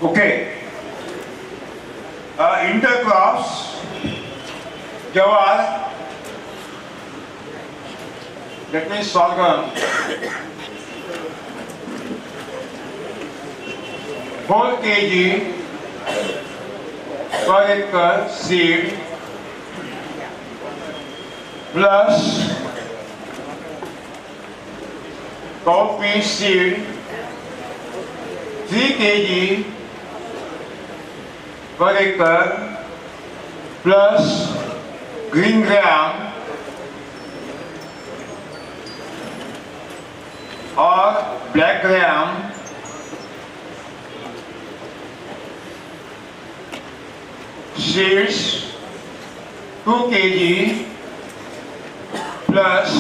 Okay. Intercrops, jawar, that means sorghum, whole kg per acre seed plus cowpea seed 3 kg per acre plus green gram or black gram seeds 2 kg plus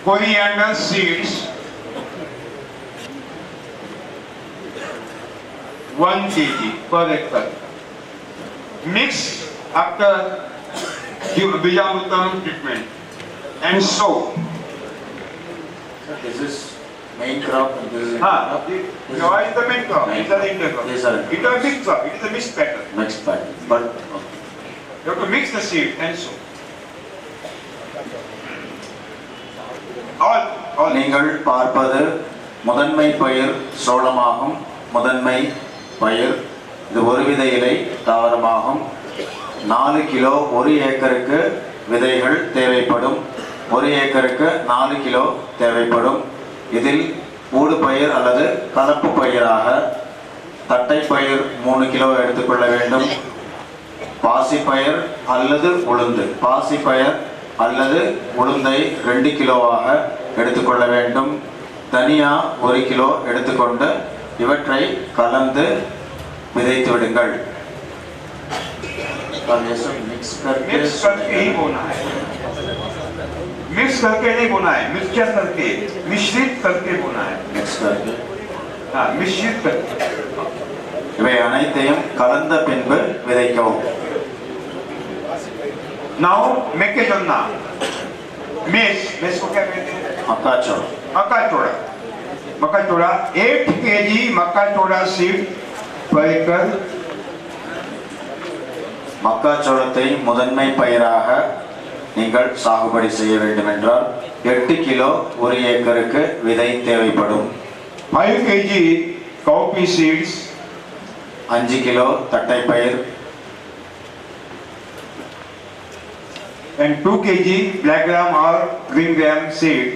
coriander seeds 1 kg per acre. Mix after Bijamrutam treatment and sow. This is main crop and this is Jawar is the main crop, these are the intercrop. These are It is a mixed crop, it is a mixed pattern. mixed pattern. But You have to mix the seed and sow. All. நீங்கள் பார்ப்பது முதன்மை பயிர் சோளமாகும். முதன்மை பயிர் இது ஒரு வித இலை தாவரமாகும். 4 கிலோ ஒரு ஏக்கருக்கு விதைகள் தேவைப்படும். ஒரு ஏக்கருக்கு 4 கிலோ தேவைப்படும். இதில் ஊடு பயிர் அல்லது கலப்பு பயிராக தட்டை பயிர் 3 கிலோ எடுத்துக்கொள்ள வேண்டும். பாசிப்பயிர் அல்லது உளுந்து, பாசிப்பயிர் அல்லது உளுந்தை 2 கிலோவாக எடுத்துக்கொள்ள வேண்டும். தனியா 1 கிலோ எடுத்துக்கொண்டு இவற்றை கலந்து விதைத்து விடுங்கள். मिक्स करके ही बोना है. मिक्स करके नहीं बोना है, मिक्सचर करके, मिश्रित करके बोना है. मिक्स करके मिश्रित करके. இவை அனைத்தையும் கலந்த பின்பு விதைக்கவும். Now मेकेजोना, मेस को क्या कहते हैं? மக்காச்சோளம். मक्का 8 kg मक्का सीड per acre. மக்காச்சோளத்தை முதன்மை பயிராக நீங்கள் சாகுபடி செய்ய வேண்டும் என்றால் 8 கிலோ ஒரு ஏக்கருக்கு விதை தேவைப்படும். 5 kg cowpea seeds, 5 கிலோ தட்டை பயிர் and 2 kg black gram or green gram seed.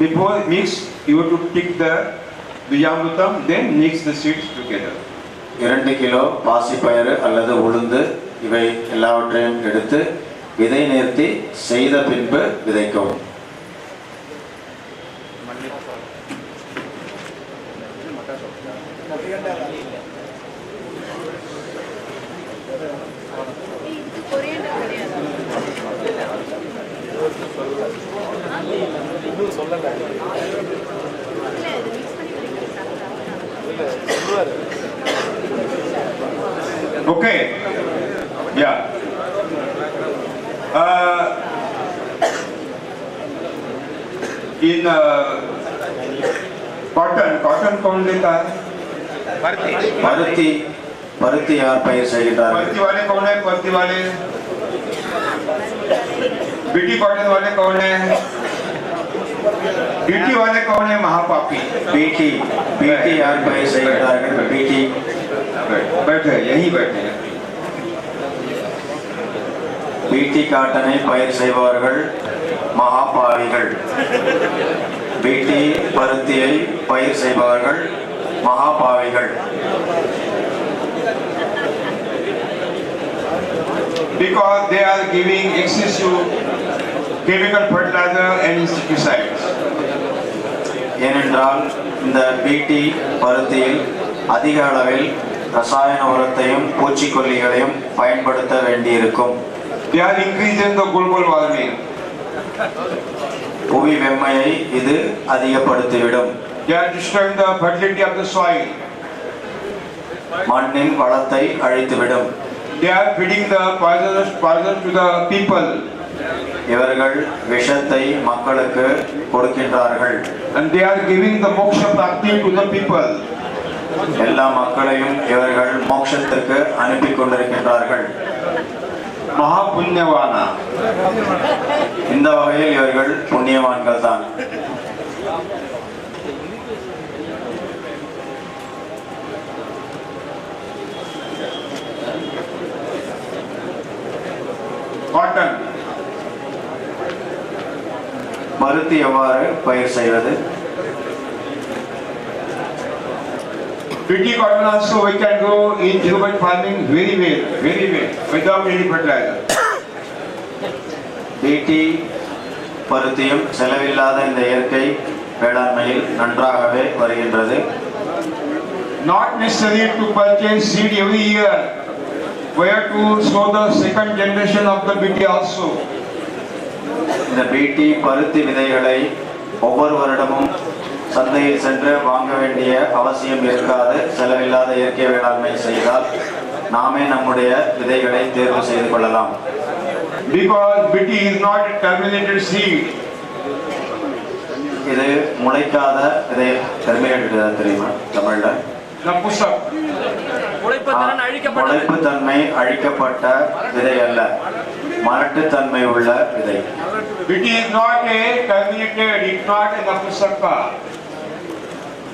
Before mix, you have to pick the Bijamrutam, then mix the seeds together. 2 kilo பாசிப்பயிறு அல்லது உளுந்து இவை எல்லாவற்றையும் எடுத்து விதை நேர்த்தி செய்த பின்பு விதைக்கவும். Okay. Yeah. In cotton कौन लेता है? பருத்தி யார் பயிர் செய்கிறார்கள்? पर्ती वाले कौन है? पर्ती वाले. बीटी कॉटन वाले कौन है? बीटी वाले कौन है? महापापी. बीटी यार பயிர் செய்கிறார்கள்? बीटी बैठे यही बैठे. बीटी காட்டனை பயிர் செய்பவர்கள் மகாபாவிகள். बीटी பருத்தியை பயிர் செய்பவர்கள் மகாபாவிகள். Because they are giving excessive chemical fertilizer and insecticides. ஏனென்றால் இந்த बीटी பருத்தியில் அதிக அளவில் ரசாயன உரத்தையும் பூச்சிக்கொல்லிகளையும் பயன்படுத்த வேண்டியிருக்கும். They are increasing the global warming. புவி வெம்மையை இது அதிகப்படுத்திவிடும். They are destroying the fertility of the soil. மண்ணின் வளத்தை அழித்துவிடும். They are feeding the poison to the people. இவர்கள் விஷத்தை மக்களுக்கு கொடுக்கின்றார்கள். And they are giving the moksha prapti to the people. எல்லா மக்களையும் இவர்கள் மோட்சத்திற்கு அனுப்பி கொண்டிருக்கின்றார்கள். Mahapunyavana. இந்த வகையில் இவர்கள் புண்ணியவான்கள் தான். Cotton. பருத்தி எவ்வாறு பயிர் செய்வது? Pretty cotton also we can go in urban farming very well, without any fertilizer. BT பருத்தியும் செலவில்லாத இந்த இயற்கை வேளாண்மையில் நன்றாகவே வருகின்றது. Not necessary to purchase seed every year. We have to sow the second generation of the BT also. இந்த PT பருத்தி விதைகளை ஒவ்வொரு வருடமும் சந்தையில் சென்று வாங்க வேண்டிய அவசியம் இருக்காது. செலவில்லாத இயற்கை வேளாண்மை செய்தால் நாமே நம்முடைய விதைகளை தேர்வு செய்து கொள்ளலாம். Because BT is not a terminated seed. இது முளைக்காத விதை. டெர்மினேட்டட் தெரியுமா தமிழ்ல? முளைப்பு தன்மை அழிக்கப்பட்ட விதை அல்ல, மலட்டுத்தன்மை உள்ள விதை. BT is not a terminated, it's not a napusaka.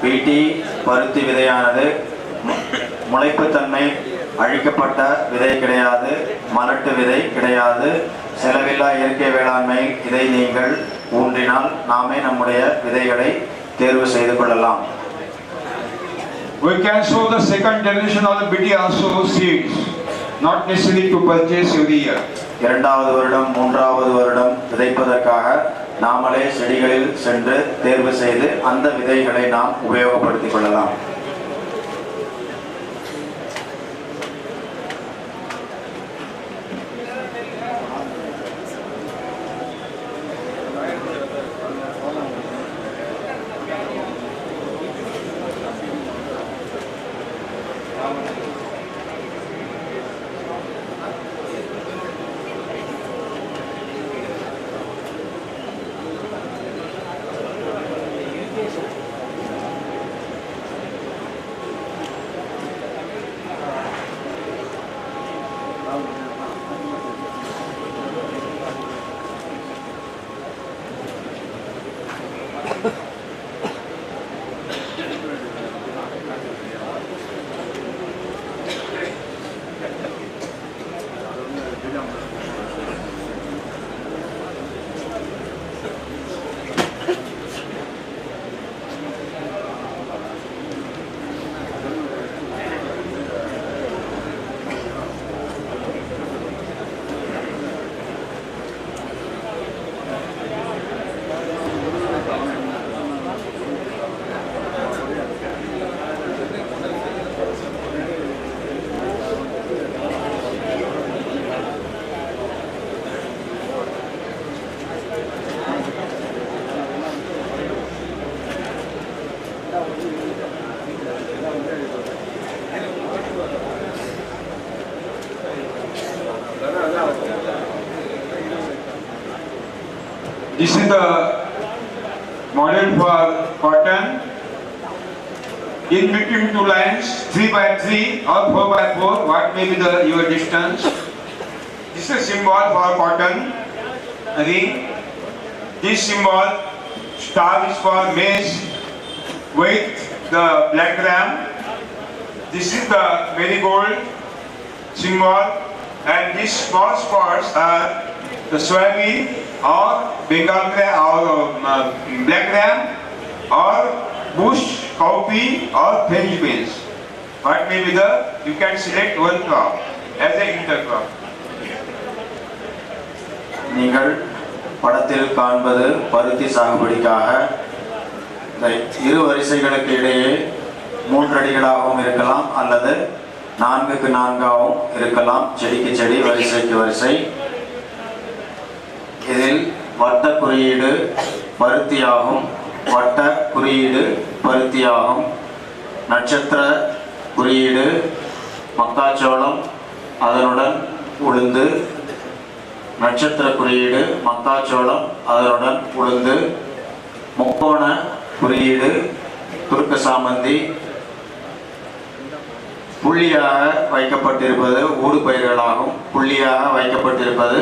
PT பருத்தி விதையானது முளைப்புத்தன்மை அழிக்கப்பட்ட விதை கிடையாது, மலட்டு விதை கிடையாது. செலவில்லா இயற்கை வேளாண்மையில் இதை நீங்கள் ஊன்றினால் நாமே நம்முடைய விதைகளை தேர்வு செய்து கொள்ளலாம். We can sow the second generation of the BT also seeds, not necessary to purchase every year. இரண்டாவது வருடம் மூன்றாவது வருடம் விதைப்பதற்காக நாமளே செடிகளில் சென்று தேர்வு செய்து அந்த விதைகளை நாம் உபயோகப்படுத்திக் கொள்ளலாம். This is the model for cotton. In between two lines, 3 by 3 or 4 by 4, what may be your distance? This is a symbol for cotton ring. This symbol star is for maize with the black ram. This is the marigold symbol, and these small spots are the soybean or Bengal gram or black ram or bush, cowpea or French beans. What may be you can select one crop as an intercrop. நீங்கள் படத்தில் காண்பது பருத்தி சாகுபடிக்காக இரு வரிசைகளுக்கு இடையே 3 அடிகளாகவும் இருக்கலாம் அல்லது 4க்கு 4ஆகவும் இருக்கலாம். செடிக்கு செடி, வரிசைக்கு வரிசை. இதில் வட்ட குறியீடு பருத்தியாகும், வட்ட குறியீடு பருத்தியாகும். நட்சத்திர குறியீடு மக்காச்சோளம், அதனுடன் உளுந்து. நட்சத்திர குறியீடு மக்காச்சோளம், அதனுடன் உளுந்து. முக்கோண குறியீடு துர்க்க சாமந்தி. புள்ளியாக வைக்கப்பட்டிருப்பது ஊடு பயிர்களாகும். புள்ளியாக வைக்கப்பட்டிருப்பது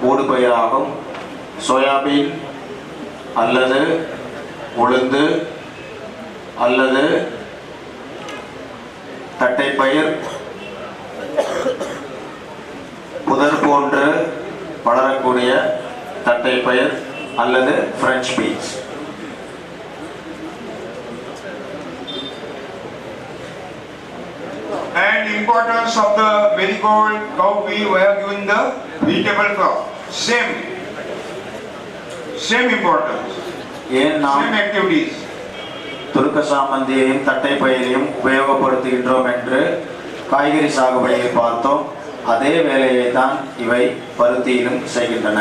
ஊடு பயிராகும். சோயாபீன் அல்லது உளுந்து அல்லது தட்டைப்பயிர், புதர் போன்று வளரக்கூடிய தட்டைப்பயிர் அல்லது French beans. And importance of the marigold, cowpea, we have given the vegetable crop. Same importance. ஏன் நாம் Same activities. துருக்க சாமந்தியையும் தட்டைப்பயிரையும் உபயோகப்படுத்துகின்றோம் என்று காய்கறி சாகுபடியை பார்த்தோம். அதே வேலையை தான் இவை பருத்தியிலும் செய்கின்றன.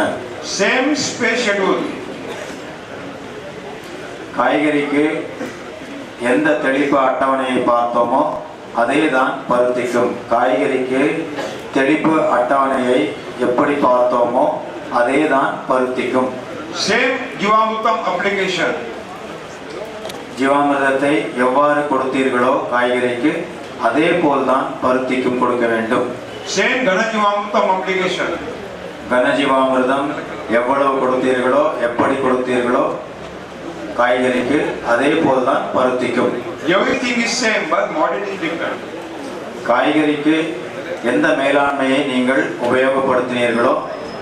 Same space schedule. காய்கறிக்கு எந்த தெளிப்பு அட்டவணையை பார்த்தோமோ அதே தான் பருத்திக்கும். காய்கறிக்கு தெளிப்பு அட்டவணையை எப்படி பார்த்தோமோ அதே தான் பருத்திக்கும். Same Jivamrutam application. ஜீவாமிர்தத்தை எவ்வாறு கொடுத்தீர்களோ காய்கறிக்கு அதே போல்தான் பருத்திக்கும் கொடுக்க வேண்டும். Same Ghana Jivamrutam application. கனஜீவாமிர்தம் எவ்வளவு கொடுத்தீர்களோ எப்படி கொடுத்தீர்களோ காய்கறிக்கு அதே போல்தான் பருத்திக்கும். Everything is same, but model is different. காய்கறிக்கு எந்த மேலாண்மையை நீங்கள் உபயோகப்படுத்தினீர்களோ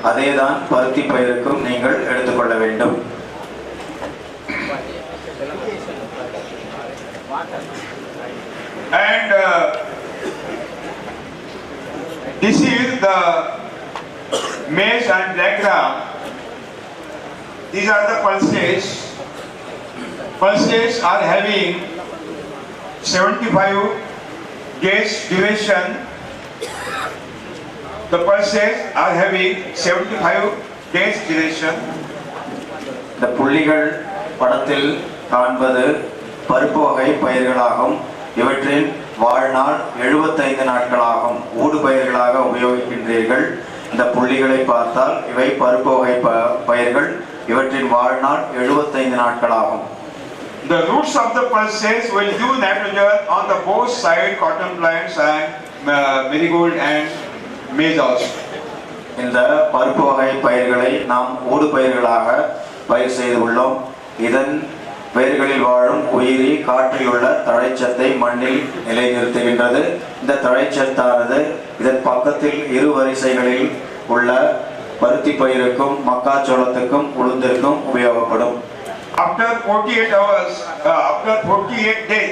அதே தான் பருத்தி பயிருக்கும் நீங்கள் எடுத்துக்கொள்ள வேண்டும். And this is the maize and black gram. These are the pulses. Pulses are having 75 days duration. The pulses are having 75 days duration. இந்த புள்ளிகள் படத்தில் காண்பது பருப்பு வகை பயிர்களாகும். இவற்றின் வாழ்நாள் 75 நாட்களாகும். ஊடு பயிர்களாக உபயோகிக்கின்றீர்கள். இந்த புள்ளிகளை பார்த்தால் இவை பருப்பு வகை பயிர்கள். இவற்றின் வாழ்நாள் 75 நாட்களாகும். The roots of the pulses will give nitrogen on the both side cotton plants and marigold and maize also. இந்த பருப்பு வகை பயிர்களை நாம் ஊடு பயிர்களாக பயிர் செய்து உள்ளோம். இதன் பயிர்களில் வாழும் உயிரி காற்றில் உள்ள தழைச்சத்தை மண்ணில் நிலைநிறுத்துகின்றது. இந்த தழைச்சத்தானது இதன் பக்கத்தில் இரு வரிசைகளில் உள்ள பருத்தி பயிருக்கும் மக்காச்சோளத்துக்கும் உளுந்திற்கும் உபயோகப்படும். After 45 days,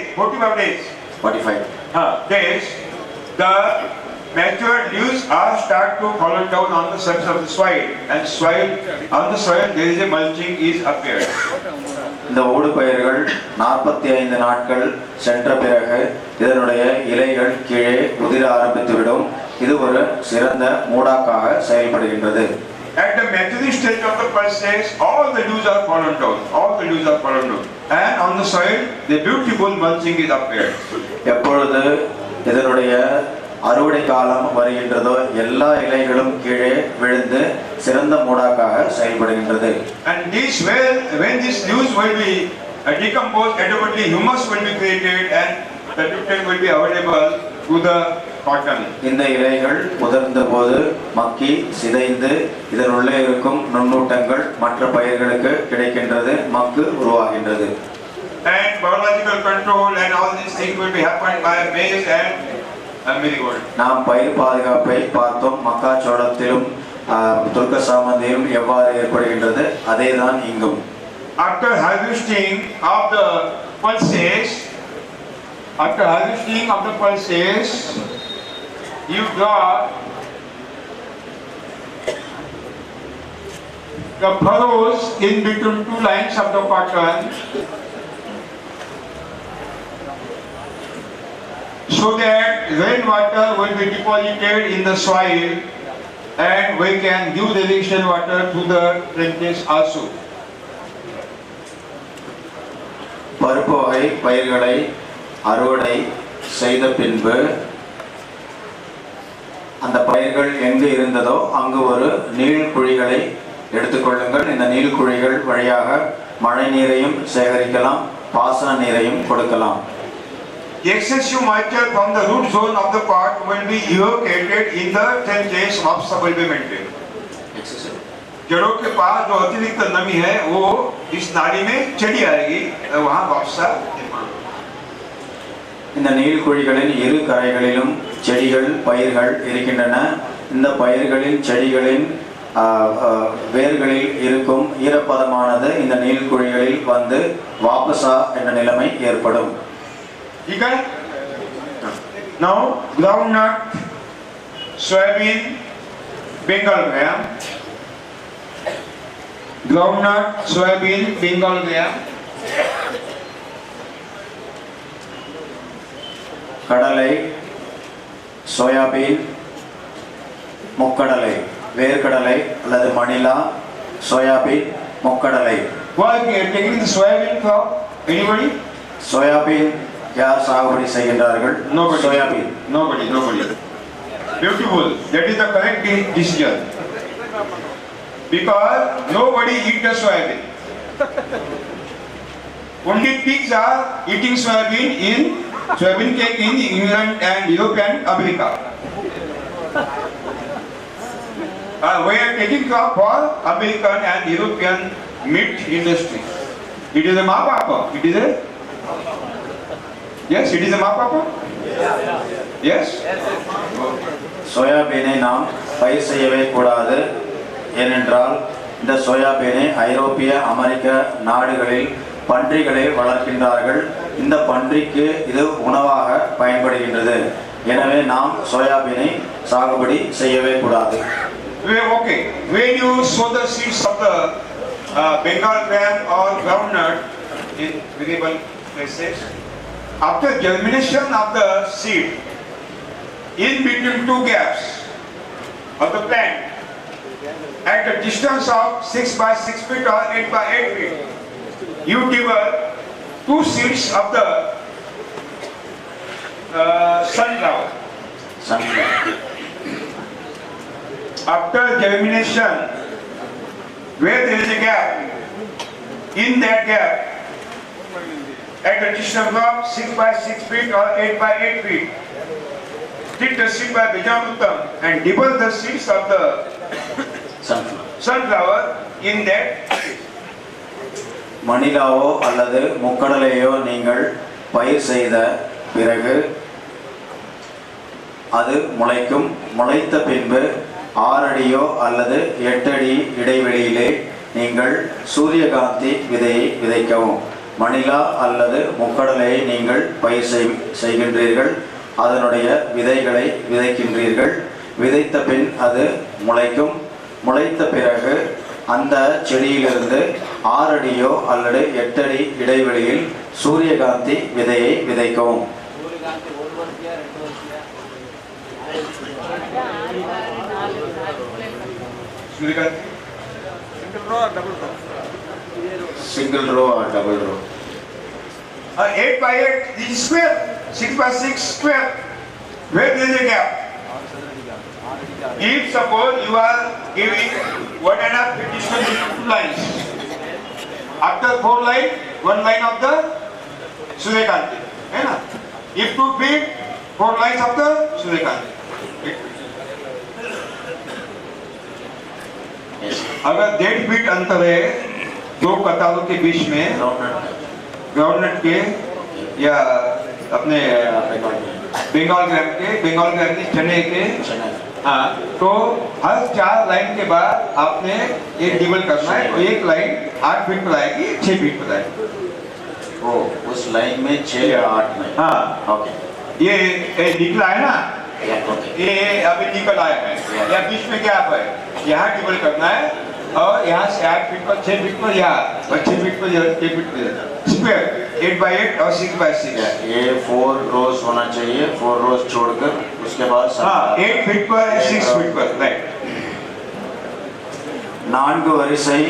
45 days, the matured leaves are start to fall down on the surface of the soil, and on the soil there is a mulching is appeared. இந்த ஊடு பயிர்கள் 45 நாட்கள் சென்ற பிறகு இதனுடைய இலைகள் கீழே உதிர ஆரம்பித்துவிடும். இது ஒரு சிறந்த மூடாக்காக செயல்படுகின்றது. At the maturing stage of the pulses, all the leaves are fallen down. And on the soil, the beautiful mulching is appeared. எப்பொழுது இதனுடைய அறுவடை காலம் வருகின்றதோ எல்லா இலைகளும் கீழே விழுந்து சிறந்த மூடாக்காக செயல்படுகின்றது. And when these leaves will be decomposed, automatically humus will be created and the nutrient will be available to the cotton. இந்த இலைகள் உதிர்ந்த போது மக்கி சிதைந்து இதனுள்ளே இருக்கும் நுண்ணூட்டங்கள் மற்ற பயிர்களுக்கு கிடைக்கின்றது. மக்கு உருவாகின்றது. And biological control and all these things will be happened by maize and marigold. நாம் பயிர் பாதுகாப்பை பார்த்தோம். மக்காச்சோளத்திலும் துர்க்க சாமந்தியிலும் எவ்வாறு ஏற்படுகின்றது அதேதான் இங்கும். After harvesting of the pulses, you draw the furrows in between two lines of the cotton, so that rainwater will be deposited in the soil and we can give the irrigation water to the trenches also. பருப்பு வகை பயிர்களை அறுவடை செய்த பின்பு அந்த பயிர்கள் எங்கு இருந்ததோ அங்கு ஒரு நீழ்குழிகளை எடுத்துக்கொள்ளுங்கள். இந்த நீழ்குழிகள் வழியாக மழை நீரையும் சேகரிக்கலாம், பாசன நீரையும் கொடுக்கலாம். The excessive moisture from the root zone of the pot will be evacuated in the 10 days mopsa will be maintained. जड़ों के पास जो अतिरिक्त नमी है वो इस नाली में चली आएगी, वहाँ मopsa निर्माण. இந்த நீழ்குழிகளின் இரு கரைகளிலும் செடிகள் பயிர்கள் இருக்கின்றன. இந்த பயிர்களின் செடிகளின் வேர்களில் இருக்கும் ஈரப்பதமானது இந்த நீழ்குழிகளில் வந்து வாபசா என்ற நிலைமை ஏற்படும். ठीक है. Now groundnut, soybean, Bengal gram. Groundnut, soybean, Bengal gram. கடலை, சோயாபீன், முக்கடலை, வேர்க்கடலை அல்லது மணிலா, சோயாபீன், முக்கடலை. Who are taking the soybean crop? Anybody? Soybean யார் சாகுபடி செய்கின்றார்கள்? Nobody. Soybean. Nobody. Beautiful. That is the correct decision. Because nobody eats the soybean. Only pigs are eating soybean cake in England and European America. We are taking crop for American and European meat industry. It is a mapapa. It is a yes. It is a mapapa. Yes. சோயாபீனை நாம் பயிர் செய்யவே கூடாது. ஏனென்றால் இந்த சோயாபீனை ஐரோப்பிய அமெரிக்க நாடுகளில் பன்றிகளை வளர்க்கின்றார்கள். இந்த பன்றிக்கு இது உணவாக பயன்படுகின்றது. எனவே நாம் சோயாபீனை சாகுபடி செய்யவே கூடாது. Okay. When you sow the seeds of the Bengal gram or groundnut in visible places, after germination of the seed, in between two gaps of the plant, at the distance of 6 by 6 feet or 8 by 8 feet, you develop two seeds of the sunflower. After germination, where there is a gap, in that gap, at the distance of 6 by 6 feet or 8 by 8 feet, take the seed by Bijamuttam and dibble the seeds of the sunflower in that. மணிலாவோ அல்லது முக்கடலையோ நீங்கள் பயிர் செய்த பிறகு அது முளைக்கும். முளைத்த பின்பு 6 அடியோ அல்லது 8 அடி இடைவெளியிலே நீங்கள் சூரியகாந்தி விதையை விதைக்கவும். மணிலா அல்லது முக்கடலையை நீங்கள் பயிர் செய்கின்றீர்கள், அதனுடைய விதைகளை விதைக்கின்றீர்கள். விதைத்த பின் அது முளைக்கும். முளைத்த பிறகு அந்த செடியிலிருந்து 6 அடியோ அல்லது 8 அடி இடைவெளியில் சூரியகாந்தி விதையை விதைக்கவும். Single row or double row? 8 by 8 is square, 6 by 6 square. Where there is a gap? If suppose you are giving 1.5 feet distance between two lines, after 4 lines, 1 line of the Suryakanti. If 2 feet, 4 lines of the Suryakanti. अगर 1.5 feet अंतर है दो कतारों के बीच में groundnut के या अपने बंगाल ग्राम के चने के, हाँ, तो हर 4 लाइन के बाद आपने एक डिबल करना है. तो एक लाइन 8 फीट पर आएगी, 6 फीट पर आएगी. ओ, उस लाइन में 6 या 8 में. हाँ, ओके. ये निकला है ना, ये अभी निकल आया है. या बीच में गैप है, यहाँ डिबल करना है और यहाँ से 8 फीट पर 6 फीट पर या 6 फीट पर 6 फीट पर स्क्वायर 8 by 8 और 6 by 6. ये 4 रोज होना चाहिए. 4 रोज छोड़कर उसके बाद 8 फीट पर 6 फीट पर. राइट. 4 வரிசை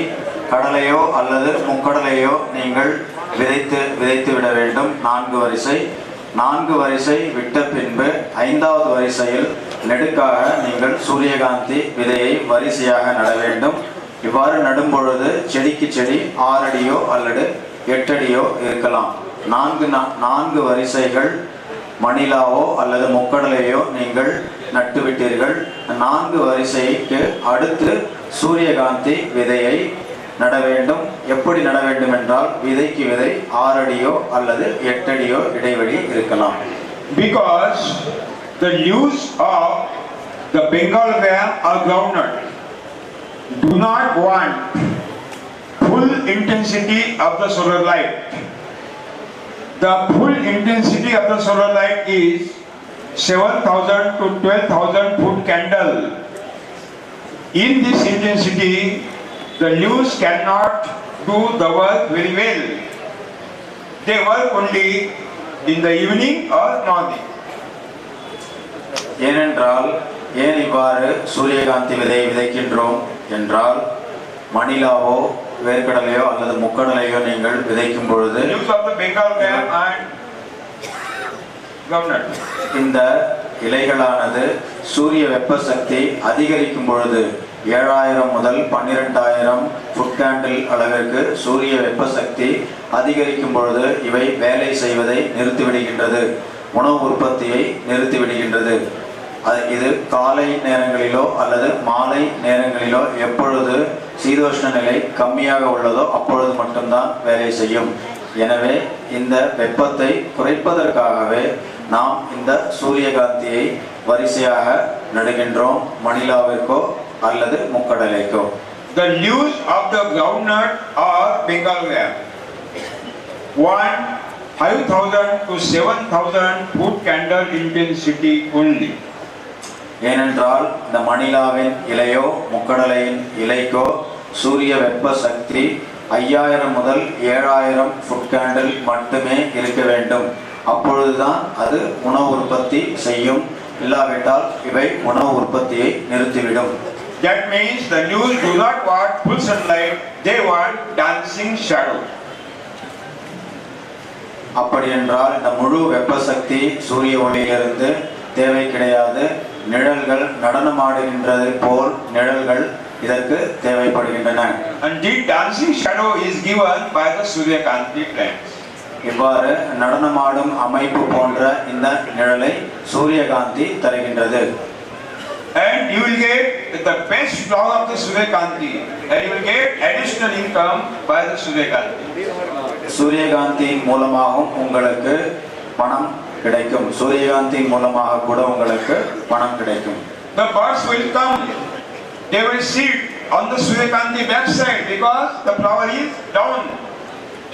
கடலையோ அல்லது முக்கடலையோ நீங்கள் விதைத்து விட வேண்டும். 4 வரிசை விட்ட பின்பு 5வது வரிசையில் நெடுக்காக நீங்கள் சூரியகாந்தி விதையை வரிசையாக நட வேண்டும். இவ்வாறு நடும் பொழுது செடிக்கு செடி 6 அடியோ அல்லது 8 அடியோ இருக்கலாம். 4 வரிசைகள் மணிலாவோ அல்லது முக்கடலையோ நீங்கள் நட்டுவிட்டீர்கள். 4 வரிசைக்கு அடுத்து சூரியகாந்தி விதையை நட வேண்டும். எப்படி நட வேண்டும் என்றால் விதைக்கு விதை 6 அடியோ அல்லது 8 அடியோ இடைவெளி இருக்கலாம். Because the leaves of the Bengal gram or groundnut do not want full intensity of the solar light. The full intensity of the solar light is 7,000 to 12,000 foot candle. In this intensity, the leaves cannot do the work very well. They work only in the evening or morning. ஏனென்றால் ஏன் இவ்வாறு சூரியகாந்தி விதையை விதைக்கின்றோம் என்றால் மணிலாவோ வேர்க்கடலையோ அல்லது முக்கடலையோ நீங்கள் விதைக்கும் பொழுது இந்த இலைகளானது சூரிய வெப்ப சக்தி அதிகரிக்கும் பொழுது 7,000 முதல் 12,000 ஃபுட் கேண்டில் அளவிற்கு சூரிய வெப்ப சக்தி அதிகரிக்கும் பொழுது இவை வேலை செய்வதை நிறுத்திவிடுகின்றது, உணவு உற்பத்தியை நிறுத்திவிடுகின்றது. இது காலை நேரங்களிலோ அல்லது மாலை நேரங்களிலோ எப்பொழுது சீதோஷ்ண நிலை கம்மியாக உள்ளதோ அப்பொழுது மட்டும்தான் வேலை செய்யும். எனவே இந்த வெப்பத்தை குறைப்பதற்காகவே நாம் இந்த சூரியகாந்தியை வரிசையாக நடுகின்றோம், மணிலாவிற்கோ அல்லது முக்கடலைக்கோ. The leaves of the groundnut or Bengal gram want 5,000 to 7,000 foot candle intensity only. ஏனென்றால் இந்த மணிலாவின் இலையோ முக்கடலையின் இலைக்கோ சூரிய வெப்ப சக்தி 5,000 முதல் 7,000 ஃபுட் கேண்டில் மட்டுமே இருக்க வேண்டும். அப்பொழுதுதான் அது உணவு உற்பத்தி செய்யும். இல்லாவிட்டால் இவை உணவு உற்பத்தியை நிறுத்திவிடும். That means the leaves do not want full sunlight, they want dancing shadow. அப்படி என்றால் இந்த முழு வெப்ப சக்தி சூரிய ஒளியிலிருந்து தேவை கிடையாது. நிழல்கள் நடனமாடுகின்றது போல் நிழல்கள் இதற்கு தேவைப்படுகின்றன. And the dancing shadow is given by the Suryakanti plants. இவ்வாறு நடனமாடும் அமைப்பு போன்ற இந்த நிழலை சூரியகாந்தி தருகின்றது. And you will get the best flower of the Suryakanti and you will get additional income by the Suryakanti. சூரியகாந்தியின் மூலமாகவும் உங்களுக்கு பணம் கிடைக்கும். சூரியகாந்தியின் மூலமாக கூட உங்களுக்கு பணம் கிடைக்கும். The birds will come, they will sit on the Suryakanti backside because the flower is down,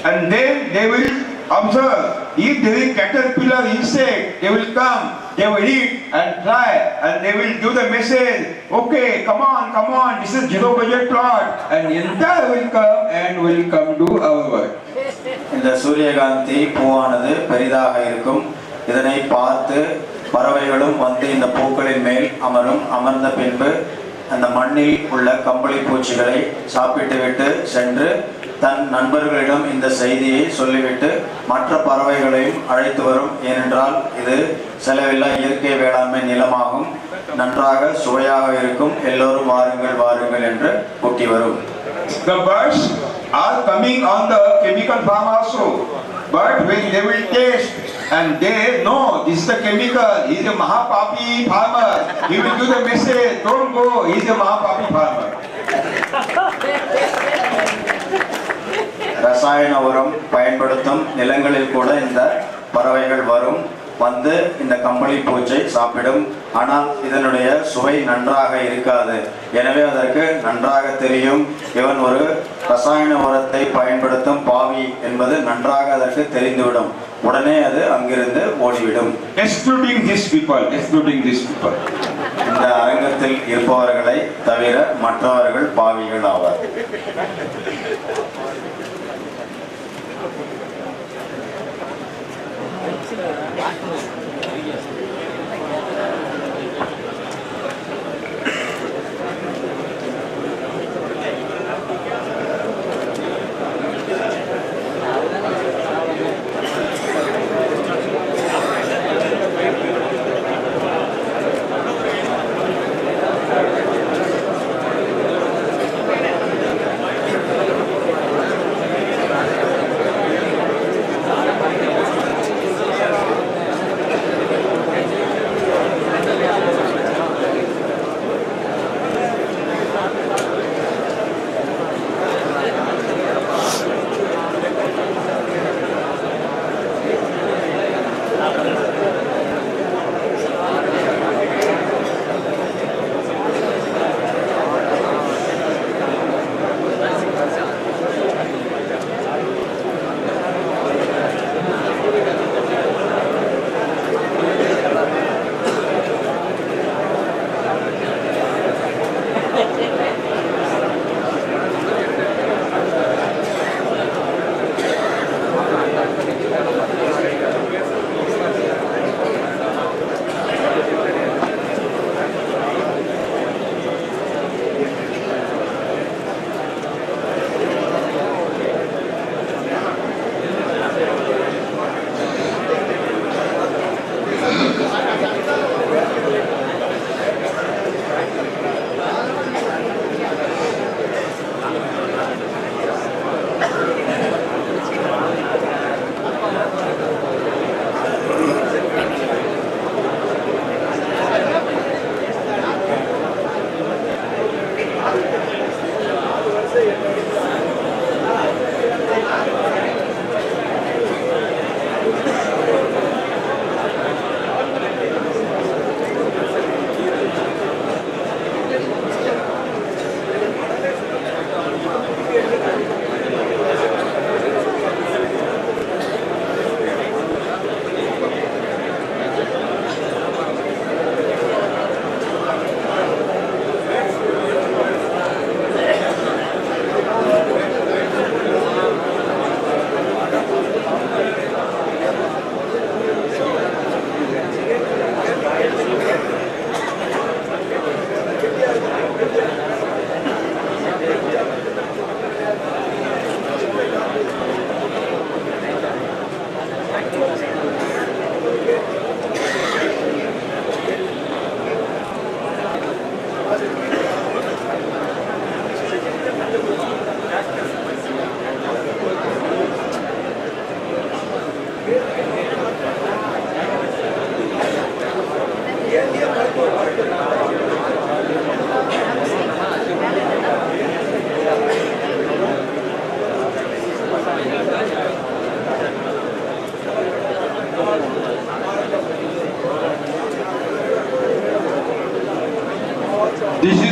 and then they will observe if there is caterpillar insect, they will come, they will eat and fly, and they will give the message, okay, come on, this is zero budget plot, and entire will come do our work. இந்த சூரியகாந்தி பூவானது பெரிதாக இருக்கும். இதனை பார்த்து பறவைகளும் வந்து இந்த பூக்களின் மேல் அமர்ந்த பின்பு அந்த மண்ணில் உள்ள கம்பளி பூச்சிகளை சாப்பிட்டுவிட்டு சென்று தன் நண்பர்களிடம் இந்த செய்தியை சொல்லிவிட்டு மற்ற பறவைகளையும் அழைத்து வரும். ஏனென்றால் இது செலவில்லா இயற்கை வேளாண்மை நிலமாகும், நன்றாக சுவையாக இருக்கும், எல்லோரும் வாருங்கள் என்று கூட்டி வரும். The birds are coming on the chemical farm also, but when they will taste and they know this is the chemical, he is a Mahapapi farmer, he will give the message, don't go, he is a Mahapapi farmer. ரசாயன உரம் பயன்படுத்தும் நிலங்களில் கூட இந்த பறவைகள் வரும், வந்து இந்த கம்பளி பூச்சை சாப்பிடும். ஆனால் இதனுடைய சுவை நன்றாக இருக்காது. எனவே அதற்கு நன்றாக தெரியும், இவன் ஒரு ரசாயன உரத்தை பயன்படுத்தும் பாவி என்பது நன்றாக அதற்கு தெரிந்துவிடும். உடனே அது அங்கிருந்து ஓடிவிடும். Excluding these people. இந்த அரங்கத்தில் இருப்பவர்களை தவிர மற்றவர்கள் பாவிகள் ஆவார்.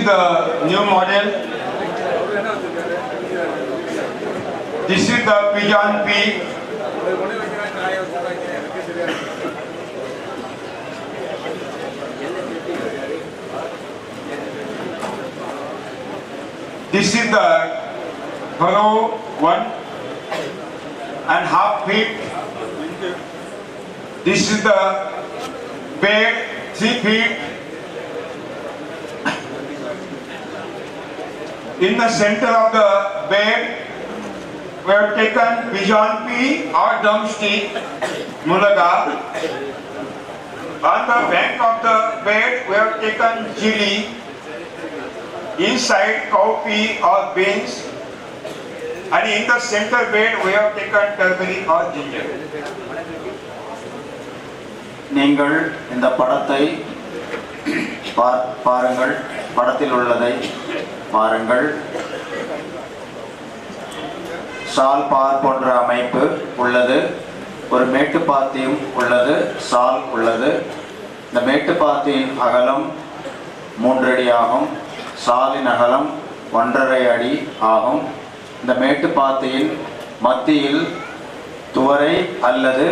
the new model. This is the Pigeon Peak. This is the furrow 1.5 feet. This is the bed 3 feet. In the center of the bed, we have taken pigeon pea or drumstick, mulaga. On the back of the bed, we have taken chili. Inside, cowpea or beans. And in the center bed, we have taken turmeric or ginger. நீங்கள் இந்த படத்தை பாருங்கள். படத்தில் உள்ளதை பாருங்கள். சால் பார் போன்ற அமைப்பு உள்ளது. ஒரு மேட்டுப்பாத்தியும் உள்ளது. சால் உள்ளது. இந்த மேட்டுப்பாத்தியின் அகலம் 3 அடி ஆகும். சாலின் அகலம் 1.5 அடி ஆகும். இந்த மேட்டுப்பாத்தியின் மத்தியில் துவரை அல்லது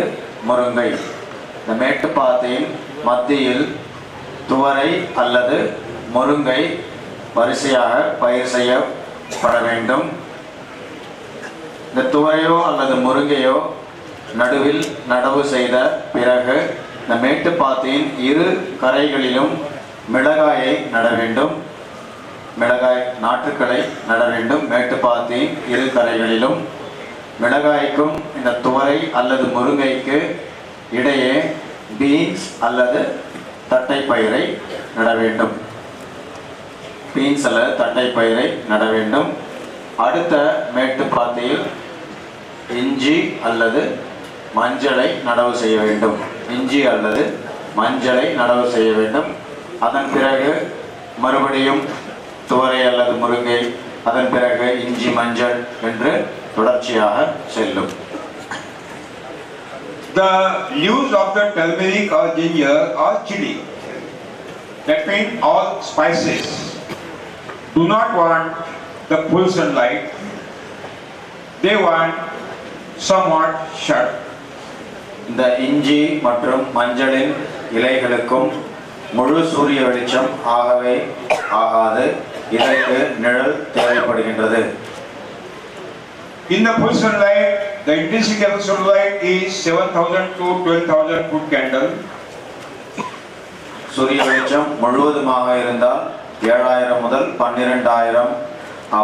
முருங்கை. இந்த மேட்டுப்பாத்தியின் மத்தியில் துவரை அல்லது முருங்கை வரிசையாக பயிர் செய்யப்பட வேண்டும். இந்த துவரையோ அல்லது முருங்கையோ நடுவில் நடவு செய்த பிறகு இந்த மேட்டுப்பாத்தியின் 2 கரைகளிலும் மிளகாயை நட வேண்டும். மிளகாய் நாற்றுக்களை நட வேண்டும். மேட்டுப்பாத்தியின் 2 கரைகளிலும் மிளகாய்க்கும் இந்த துவரை அல்லது முருங்கைக்கு இடையே பீன்ஸ் அல்லது தட்டை பயிரை நட வேண்டும். பீன்ஸ் அல்லது தட்டை பயிரை நட வேண்டும். அடுத்த மேட்டுப்பாத்தியில் இஞ்சி அல்லது மஞ்சளை நடவு செய்ய வேண்டும். இஞ்சி அல்லது மஞ்சளை நடவு செய்ய வேண்டும். அதன் பிறகு மறுபடியும் துவரை அல்லது முருங்கை, அதன் பிறகு இஞ்சி மஞ்சள் என்று தொடர்ச்சியாக செல்லும். The use of the turmeric or ginger or chili, that means all spices, do not want the full sunlight. They want somewhat shade. இந்த இஞ்சி மற்றும் மஞ்சளின் இலைகளுக்கும் முழு சூரிய வெளிச்சம் ஆகவே ஆகாது. இதற்கு நிழல் தேவைப்படுகின்றது. In the full sunlight, the intensity of sunlight is 7,000 to 12,000 foot candle. சூரிய வெளிச்சம் முழுவதுமாக இருந்தால் 7,000 முதல் 12,000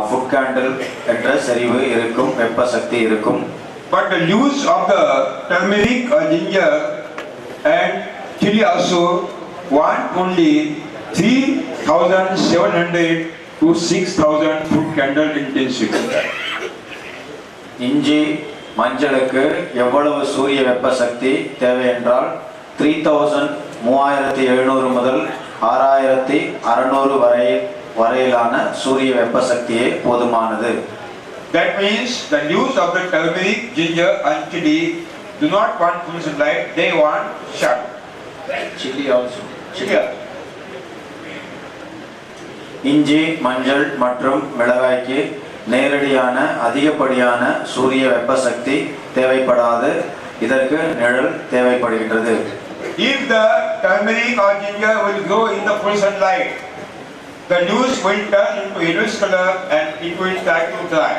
ஃபுட் கேண்டில் என்ற செறிவு இருக்கும், வெப்ப சக்தி இருக்கும். But the use of the turmeric or ginger and chili also want only 3,700 to 6,000 foot candle intensity. இஞ்சி மஞ்சளுக்கு எவ்வளவு சூரிய வெப்ப சக்தி தேவை என்றால் 3,700 முதல் 6,600 வரையிலான சூரிய வெப்ப சக்தியே போதுமானது. That means the use of the turmeric, ginger and chili do not want full sunlight, they want shade. Chili also. Chili. இஞ்சி மஞ்சள் மற்றும் மிளகாய்க்கு நேரடியான அதிகப்படியான சூரிய வெப்ப சக்தி தேவைப்படாது. இதற்கு நிழல் தேவைப்படுகின்றது. If the turmeric or ginger will grow in the full sunlight, the leaves will turn into yellowish color and it will start to dry.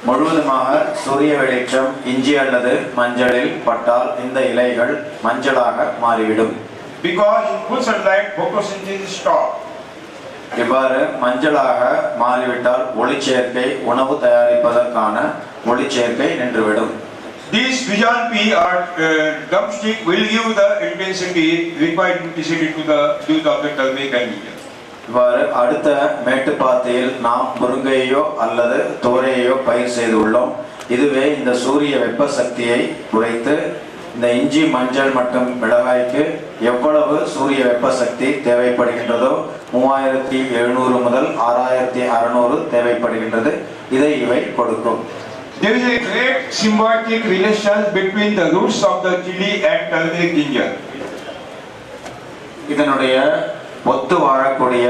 முழுவதுமாக சூரிய வெளிச்சம் இஞ்சி அல்லது மஞ்சளில் பட்டால் இந்த இலைகள் மஞ்சளாக மாறிவிடும். Because in full sunlight photosynthesis stops. இவ்வாறு மஞ்சளாக மாறிவிட்டால் ஒளிச்சேர்க்கை, உணவு தயாரிப்பதற்கான ஒளிச்சேர்க்கை நின்றுவிடும். This pigeon pea or drumstick will give the intensity, required intensity to the use of the turmeric and ginger. இவ்வாறு அடுத்த மேட்டுப்பாத்தியில் நாம் முருங்கையோ அல்லது தோரையோ பயிர் செய்துள்ளோம். இதுவே இந்த சூரிய வெப்ப சக்தியை குறைத்து இந்த இஞ்சி மஞ்சள் மற்றும் மிளகாய்க்கு எவ்வளவு சூரிய வெப்ப சக்தி தேவைப்படுகின்றதோ 3,700 முதல் 6,600 தேவைப்படுகின்றது. இதை இவை கொடுக்கும். There is a great symbiotic relation between the roots of the chili and turmeric ginger. இதனுடைய ஒத்து வாழக்கூடிய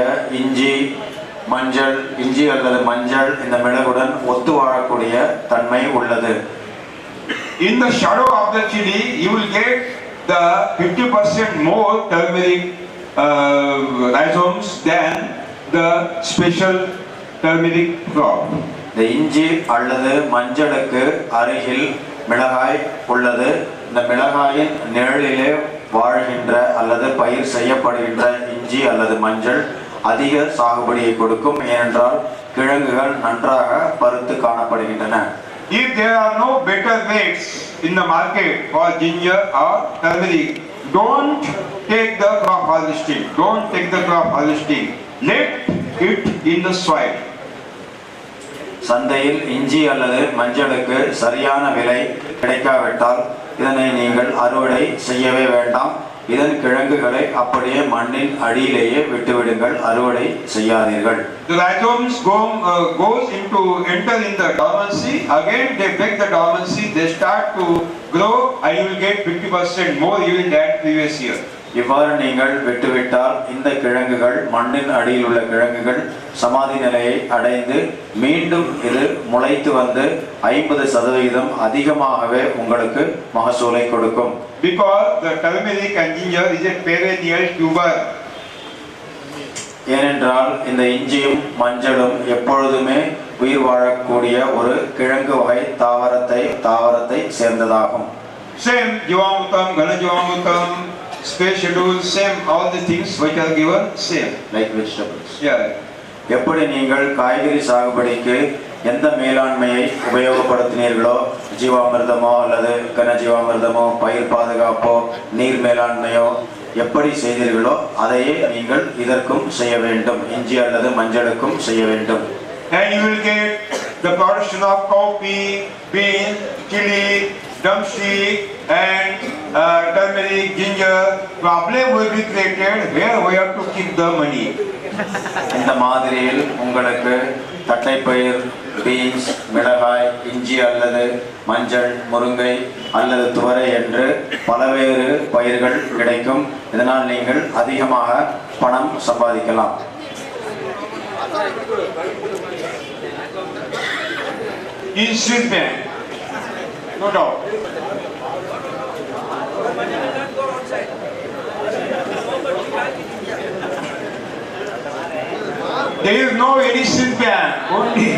இஞ்சி அல்லது மஞ்சள் இந்த மிளகுடன் ஒத்து வாழக்கூடிய தன்மை உள்ளது. In the shadow of the chili, you will get the 50% more turmeric rhizomes than the special turmeric crop. இந்த இஞ்சி அல்லது மஞ்சளுக்கு அருகில் மிளகாய் உள்ளது. இந்த மிளகாயின் நிழலிலே வாழ்கின்ற அல்லது பயிர் செய்யப்படுகின்ற இஞ்சி அல்லது மஞ்சள் அதிக சாகுபடியை கொடுக்கும். ஏனென்றால் கிழங்குகள் நன்றாக பருத்து காணப்படுகின்றன. If there are no better rates in the market for ginger or turmeric, don't take the crop harvesting. Don't take the crop harvesting. Let it in the soil. சந்தையில் இஞ்சி அல்லது மஞ்சளுக்கு சரியான விலை கிடைக்காவிட்டால் இதனை நீங்கள் அறுவடை செய்யவே வேண்டாம். இதன் கிழங்குகளை அப்படியே மண்ணின் அடியிலேயே விட்டுவிடுங்கள், அறுவடை செய்யாதீர்கள். The rhizomes enter in the dormancy. Again they break the dormancy. They start to grow and you will get 50% more yield than previous year. இவ்வாறு நீங்கள் விட்டுவிட்டால் இந்த கிழங்குகள் மண்ணின் அடியில் உள்ள கிழங்குகள் சமாதி நிலையை அடைந்து மீண்டும் இது முளைத்து வந்து 50% அதிகமாகவே உங்களுக்கு மகசூலை கொடுக்கும். Because the turmeric and ginger is a perennial tuber. ஏனென்றால் இந்த இஞ்சியும் மஞ்சளும் எப்பொழுதுமே உயிர் வாழக்கூடிய ஒரு கிழங்கு வகை தாவரத்தை சேர்ந்ததாகும். Same Jivamutam, Ghana Jivamutam, space schedule, same all the things which are given, same. Like vegetables. Yeah. எப்படி நீங்கள் காய்கறி சாகுபடிக்கு எந்த மேலாண்மையை உபயோகப்படுத்தினீர்களோ, ஜீவாமிர்தமோ அல்லது கன ஜீவாமிர்தமோ, பயிர் பாதுகாப்போ, நீர் மேலாண்மையோ எப்படி செய்தீர்களோ அதையே நீங்கள் இதற்கும் செய்ய வேண்டும். இஞ்சி அல்லது மஞ்சளுக்கும் செய்ய வேண்டும். And you will get the production of coffee, bean, chili, drumstick and turmeric, ginger. Problem will be created where we have to keep the money. இந்த மாதிரியில் உங்களுக்கு தட்டைப்பயிர், பீன்ஸ், மிளகாய், இஞ்சி அல்லது மஞ்சள், முருங்கை அல்லது துவரை என்று பலவேறு பயிர்கள் கிடைக்கும். இதனால் நீங்கள் அதிகமாக பணம் சம்பாதிக்கலாம். In Swiss bank, no doubt. There is no any Swiss bank, only